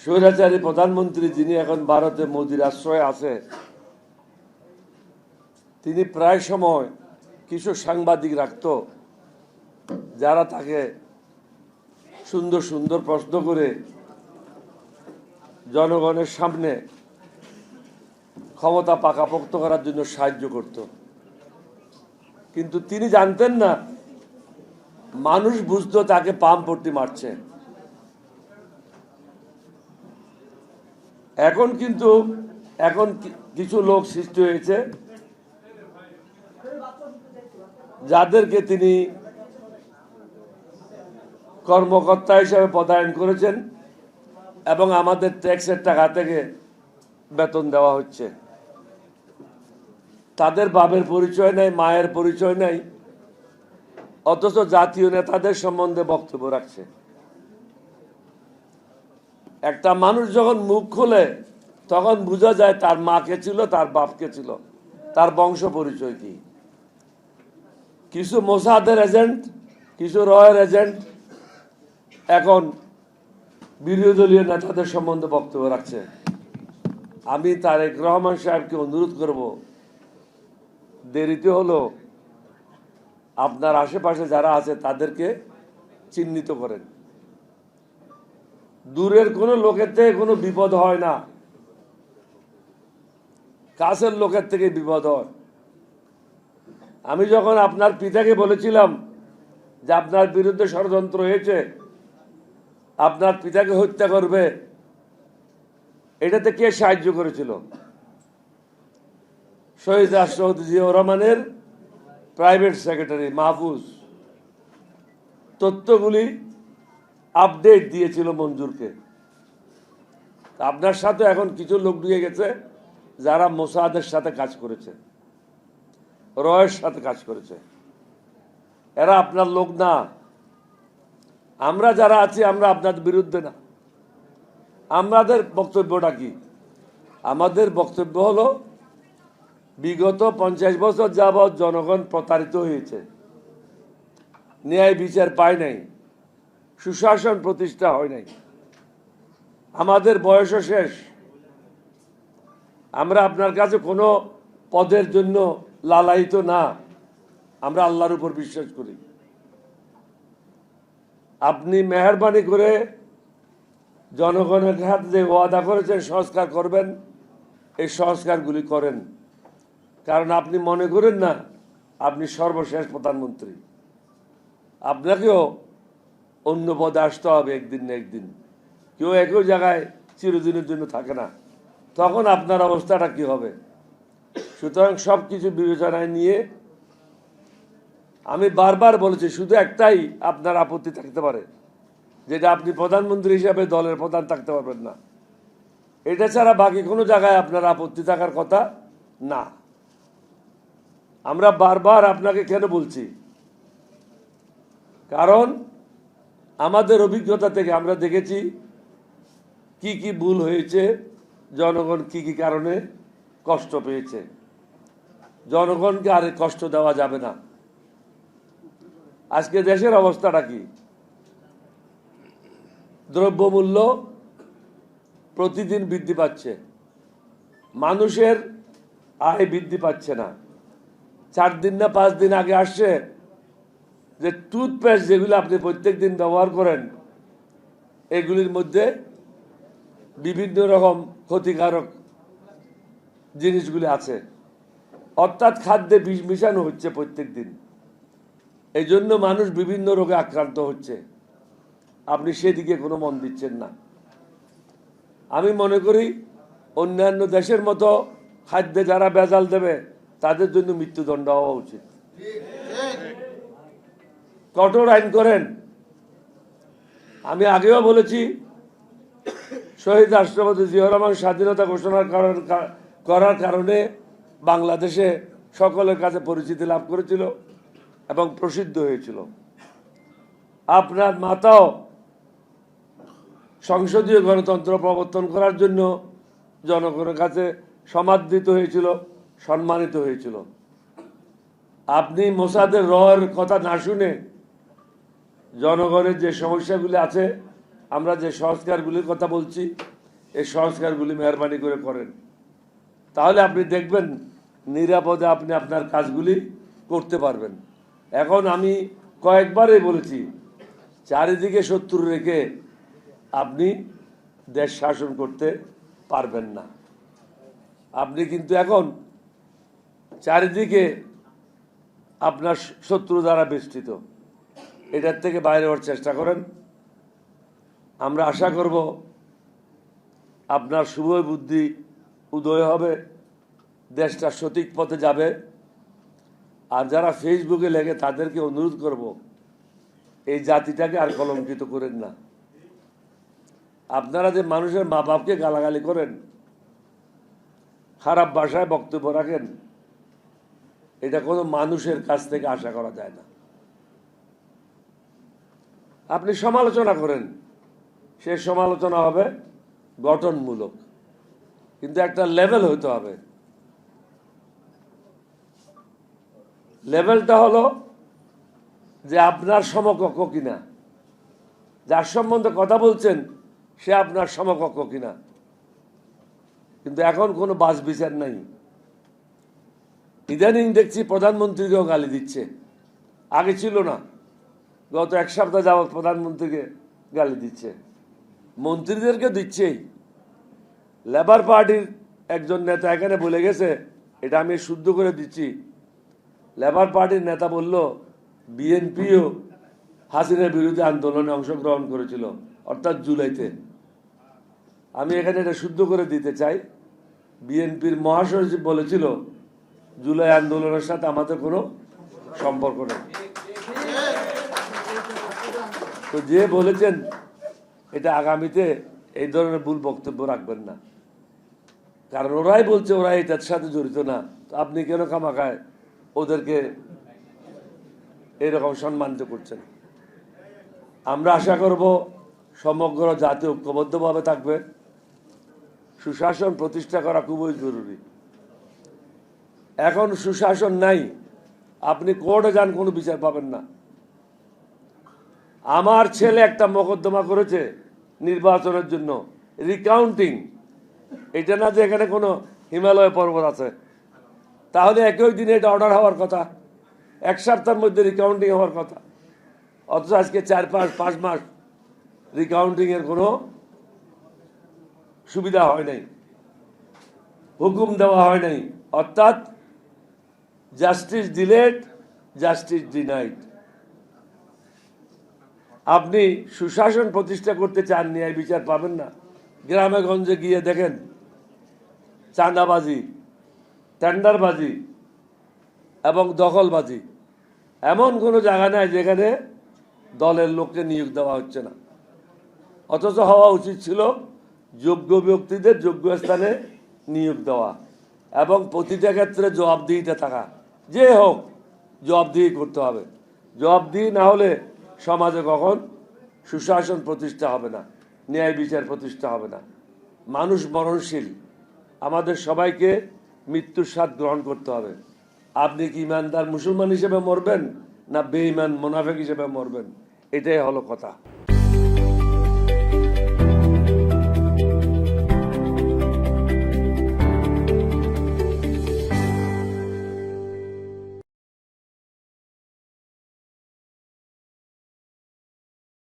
স্বৈরাচারী প্রধানমন্ত্রী যিনি এখন ভারতে মোদির আশ্রয়ে আছে, তিনি প্রায় সময় কিছু সাংবাদিক রাখত যারা তাকে সুন্দর সুন্দর প্রশ্ন করে জনগণের সামনে ক্ষমতা পাকাপোক্ত করার জন্য সাহায্য করত। কিন্তু তিনি জানতেন না, মানুষ বুঝতো তাকে পাম পট্টি মারছে। এখন কিছু লোক সৃষ্টি হয়েছে যাদেরকে তিনি কর্মকর্তা হিসেবে পদায়ন করেছেন এবং আমাদের ট্যাক্সের টাকা থেকে বেতন দেওয়া হচ্ছে। তাদের বাপের পরিচয় নাই, মায়ের পরিচয় নাই, অথচ জাতীয় নেতাদের সম্বন্ধে বক্তব্য রাখছে। একটা মানুষ যখন মুখ খোলে তখন বোঝা যায় তার মা কে ছিল, তার বাপ কে ছিল, তার বংশ পরিচয় কি। কিছু মোসাদের এজেন্ট, কিছু রয়ের এজেন্ট এখন বিরোধী দলীয় নেতাদের সম্বন্ধে বক্তব্য রাখছে। আমি তারেক রহমান সাহেবকে অনুরোধ করব, দেরিতে হলো, আপনার আশেপাশে যারা আছে তাদেরকে চিহ্নিত করেন। দূরের কোনো লোকের থেকে কোনো বিপদ হয় না, কাছের লোকের থেকে বিপদ হয়। আমি যখন আপনার পিতাকে বলেছিলাম যে আপনার বিরুদ্ধে ষড়যন্ত্র হয়েছে, আপনার পিতাকে হত্যা করবে, এটাতে কে সাহায্য করেছিল? শহীদ রাষ্ট্রপতি জিয়াউর রহমানের প্রাইভেট সেক্রেটারি মাহফুজ তথ্যগুলি আপডেট দিয়েছিল মঞ্জুরকে। আপনার সাথে এখন কিছু লোক ঢুকে গেছে যারা মোসাদের সাথে কাজ করেছে, রয়ের সাথে কাজ করেছে। এরা আপনার লোক না। আমরা যারা আছি আমরা আপনাদের বিরুদ্ধে না। আমাদের বক্তব্যটা কি? আমাদের বক্তব্য হলো, বিগত 50 বছর যাবৎ জনগণ প্রতারিত হয়েছে, ন্যায় বিচার পায় নাই, সুশাসন প্রতিষ্ঠা হয় নাই, আমাদের বয়সও শেষ। আমরা আপনার কাছে কোনো পদের জন্য লালায়িত না, আমরা আল্লাহর উপর বিশ্বাস করি। আপনি মেহেরবানি করে জনগণের হাতে যে ওয়াদা করেছেন সংস্কার করবেন, এই সংস্কারগুলি করেন। কারণ আপনি মনে করেন না আপনি সর্বশেষ প্রধানমন্ত্রী, আপনাকেও অন্য পদে আসতে হবে একদিন না একদিন। কেউ একই জায়গায় চিরদিনের জন্য থাকে না, তখন আপনার অবস্থাটা কি হবে? সুতরাং সব কিছু বিবেচনায় নিয়ে আমি বারবার বলেছি, শুধু একটাই আপনার আপত্তি থাকতে পারে, যেটা আপনি প্রধানমন্ত্রী হিসাবে দলের প্রধান থাকতে পারবেন না। এটা ছাড়া বাকি কোনো জায়গায় আপনার আপত্তি থাকার কথা না। আমরা বারবার আপনাকে কেন বলছি? কারণ আমাদের অভিজ্ঞতা থেকে আমরা দেখেছি কি কি ভুল হয়েছে, জনগণ কি কি কারণে কষ্ট পেয়েছে। জনগণকে আর কষ্ট দেওয়া যাবে না। আজকে দেশের অবস্থাটা কি? দ্রব্যমূল্য প্রতিদিন বৃদ্ধি পাচ্ছে, মানুষের আয় বৃদ্ধি পাচ্ছে না। 4 দিন না 5 দিন আগে আসছে যে টুথপেস্ট যেগুলো আপনি প্রত্যেক দিন ব্যবহার করেন, এগুলির মধ্যে বিভিন্ন রকম ক্ষতিকারক জিনিসগুলি আছে, অর্থাৎ খাদ্যে বিষ মিশানো হচ্ছে প্রত্যেক দিন। এই জন্য মানুষ বিভিন্ন রোগে আক্রান্ত হচ্ছে। আপনি সেদিকে কোনো মন দিচ্ছেন না। আমি মনে করি অন্যান্য দেশের মতো খাদ্যে যারা ভেজাল দেবে তাদের জন্য মৃত্যুদণ্ড হওয়া উচিত। কঠোর আইন করেন। আমি আগেও বলেছি, শহীদ রাষ্ট্রপতি জিয়াউর রহমান স্বাধীনতা ঘোষণা করার কারণে বাংলাদেশে সকলের কাছে পরিচিতি লাভ করেছিল এবং প্রসিদ্ধ হয়েছিল। আপনার মাতাও সংসদীয় গণতন্ত্র প্রবর্তন করার জন্য জনগণের কাছে সমাদৃত হয়েছিল, সম্মানিত হয়েছিল। আপনি মোসাদের রয়ের কথা না শুনে জনগণের যে সমস্যাগুলি আছে, আমরা যে সংস্কারগুলির কথা বলছি, এই সংস্কারগুলি মেহরবানি করে করেন, তাহলে আপনি দেখবেন নিরাপদে আপনি আপনার কাজগুলি করতে পারবেন। এখন আমি কয়েকবারই বলেছি, চারিদিকে শত্রু রেখে আপনি দেশ শাসন করতে পারবেন না। আপনি কিন্তু এখন চারিদিকে আপনার শত্রু দ্বারা বেষ্টিত, এটার থেকে বাইরে হওয়ার চেষ্টা করেন। আমরা আশা করব আপনার শুভ বুদ্ধি উদয় হবে, দেশটা সঠিক পথে যাবে। আর যারা ফেসবুকে লেগে তাদেরকে অনুরোধ করব, এই জাতিটাকে আর কলঙ্কিত করেন না। আপনারা যে মানুষের মা বাপকে গালাগালি করেন, খারাপ ভাষায় বক্তব্য রাখেন, এটা কোনো মানুষের কাছ থেকে আশা করা যায় না। আপনি সমালোচনা করেন, সে সমালোচনা হবে গঠনমূলক, কিন্তু একটা লেভেল হইতে হবে। লেভেলটা হলো যে আপনার সমকক্ষ কিনা, যার সম্বন্ধে কথা বলছেন সে আপনার সমকক্ষ কিনা। কিন্তু এখন কোনো বাছ বিচার নাই। ইদানিং দেখছি প্রধানমন্ত্রীকেও গালি দিচ্ছে, আগে ছিল না। গত এক সপ্তাহ যাবৎ প্রধানমন্ত্রীকে গালি দিচ্ছে, মন্ত্রীদেরকে দিচ্ছেই। লেবার পার্টির একজন নেতা এখানে বলে গেছে, এটা আমি শুদ্ধ করে দিচ্ছি, লেবার পার্টির নেতা বলল বিএনপিও হাসিনার বিরুদ্ধে আন্দোলনে অংশগ্রহণ করেছিল, অর্থাৎ জুলাইতে। আমি এখানে এটা শুদ্ধ করে দিতে চাই, বিএনপির মহাসচিব বলেছিল জুলাই আন্দোলনের সাথে আমাদের কোনো সম্পর্ক নেই। তো যে বলেছেন এটা আগামীতে এই ধরনের ভুল বক্তব্য রাখবেন না, কারণ ওরাই বলছে ওরা এটার সাথে জড়িত না। তো আপনি কেন খামাখায় ওদেরকে এরকম সম্মানিত করছেন? আমরা আশা করব সমগ্র জাতি ঐক্যবদ্ধভাবে থাকবে। সুশাসন প্রতিষ্ঠা করা খুবই জরুরি। এখন সুশাসন নাই, আপনি কোর্টে যান, কোনো বিচার পাবেন না। আমার ছেলে একটা মোকদ্দমা করেছে নির্বাচনের জন্য, রিকাউন্টিং। এটা না যে এখানে কোনো হিমালয় পর্বত আছে, তাহলে একই দিনে এটা অর্ডার হওয়ার কথা, এক সপ্তাহের মধ্যে রিকাউন্টিং হওয়ার কথা। অথচ আজকে 4-5 মাস রিকাউন্টিং এর কোনো সুবিধা হয় নাই, হুকুম দেওয়া হয় নাই। অর্থাৎ জাস্টিস ডিলেড, জাস্টিস ডিনাইড। আপনি সুশাসন প্রতিষ্ঠা করতে চান, ন্যায় বিচার পাবেন না। গ্রামে গঞ্জে গিয়ে দেখেন চাঁদাবাজি, টেন্ডারবাজি এবং দখলবাজি। এমন কোনো জায়গা নাই যেখানে দলের লোককে নিয়োগ দেওয়া হচ্ছে না। অথচ হওয়া উচিত ছিল যোগ্য ব্যক্তিদের যোগ্য স্থানে নিয়োগ দেওয়া এবং প্রতিটা ক্ষেত্রে জবাবদিহিতে থাকা। যে হোক জবাবদিহি করতে হবে। জবাবদিহি না হলে সমাজে কখন সুশাসন প্রতিষ্ঠা হবে না, ন্যায় বিচার প্রতিষ্ঠা হবে না। মানুষ মরণশীল, আমাদের সবাইকে মৃত্যুর স্বাদ গ্রহণ করতে হবে। আপনি কি ইমানদার মুসলমান হিসেবে মরবেন না বেঈমান মুনাফিক হিসেবে মরবেন, এটাই হলো কথা।